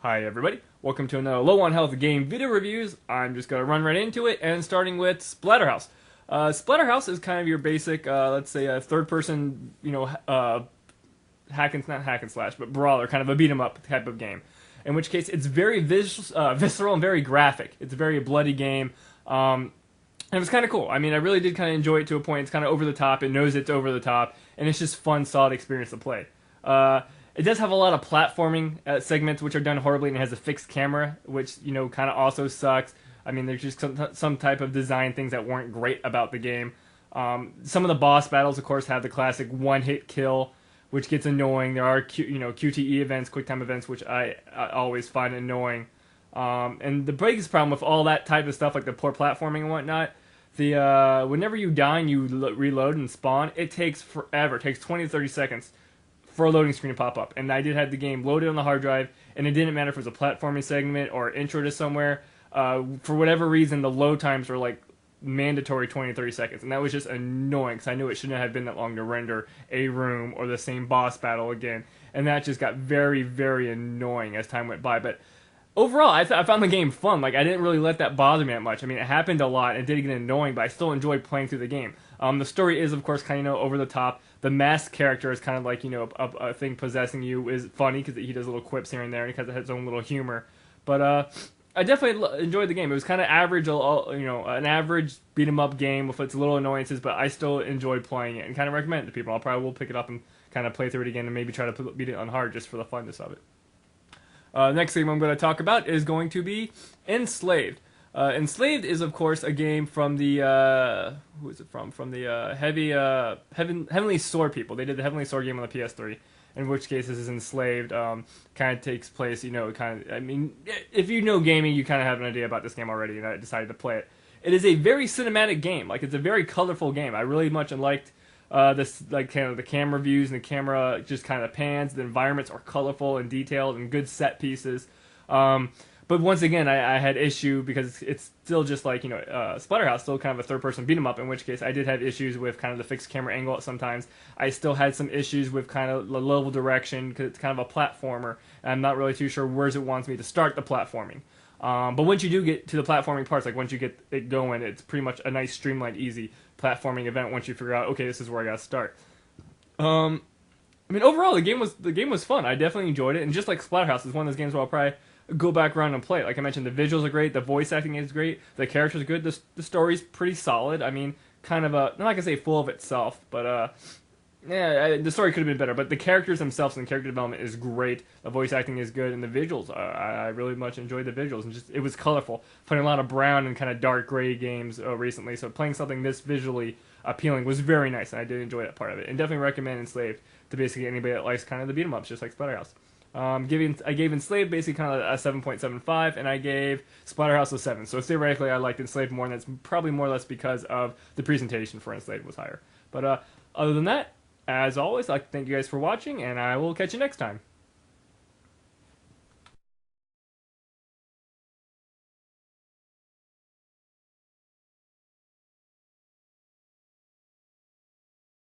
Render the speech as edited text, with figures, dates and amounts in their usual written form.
Hi everybody, welcome to another low on health game video reviews. I'm just going to run right into it, and starting with Splatterhouse. Splatterhouse is kind of your basic, let's say a third person, not hack and slash, but brawler, kind of a beat 'em up type of game. In which case it's very visceral and very graphic. It's a very bloody game. And it was kind of cool. I mean, I really did kind of enjoy it to a point. It's kind of over the top. It knows it's over the top, and it's just fun, solid experience to play. It does have a lot of platforming segments which are done horribly, and it has a fixed camera, which kind of also sucks. I mean, there's just some type of design things that weren't great about the game. Some of the boss battles, of course, have the classic one-hit kill, which gets annoying. There are QTE events, quick time events, which I always find annoying. And the biggest problem with all that type of stuff, like the poor platforming and whatnot, whenever you die and you reload and spawn, it takes forever. It takes 20 to 30 seconds for a loading screen to pop up. And I did have the game loaded on the hard drive, and it didn't matter if it was a platforming segment or intro to somewhere. For whatever reason, the load times were like mandatory 20 to 30 seconds, and that was just annoying because I knew it shouldn't have been that long to render a room or the same boss battle again, and that just got very, very annoying as time went by. But overall, I found the game fun. Like, I didn't really let that bother me that much. I mean, it happened a lot, and it did get annoying, but I still enjoyed playing through the game. The story is, of course, kind of over the top. The masked character is kind of like, a thing possessing you is funny because he does little quips here and there, and because it has its own little humor. But I definitely enjoyed the game. It was kind of average, an average beat 'em up game with its little annoyances, but I still enjoyed playing it and kind of recommend it to people. I'll probably will pick it up and kind of play through it again and maybe try to beat it on hard just for the funness of it. Next game I'm going to talk about is going to be Enslaved. Enslaved is, of course, a game from the who is it from? From the Heavenly Sword people. They did the Heavenly Sword game on the PS3. In which case, this is Enslaved. Kind of takes place, I mean, if you know gaming, you kind of have an idea about this game already, and I decided to play it. It is a very cinematic game. Like, it's a very colorful game. I really much liked this, like, kind of the camera views and the camera just kind of pans. The environments are colorful and detailed and good set pieces. But once again, I had issue because it's still just like, Splatterhouse, still kind of a third-person beat-em-up, in which case I did have issues with kind of the fixed camera angle sometimes. I still had some issues with kind of the level direction because it's kind of a platformer, and I'm not really too sure where it wants me to start the platforming. But once you do get to the platforming parts, like once you get it going, it's pretty much a nice, streamlined, easy platforming event once you figure out, okay, this is where I gotta start. I mean, overall, the game was fun. I definitely enjoyed it, and just like Splatterhouse, it's one of those games where I'll probably go back around and play it. Like I mentioned, the visuals are great, the voice acting is great, the characters are good, the story's pretty solid. I mean, kind of not gonna say full of itself, but the story could have been better. But the characters themselves and the character development is great. The voice acting is good, and the visuals, I really much enjoyed the visuals, and just it was colorful. Playing a lot of brown and kind of dark gray games recently, so playing something this visually appealing was very nice, and I did enjoy that part of it. And definitely recommend Enslaved to basically anybody that likes kind of the beat 'em ups, just like Splatterhouse. I gave Enslaved basically kind of a 7.75, and I gave Splatterhouse a 7. So theoretically, I liked Enslaved more, and that's probably more or less because of the presentation for Enslaved was higher. But other than that, as always, I'd like to thank you guys for watching, and I will catch you next time.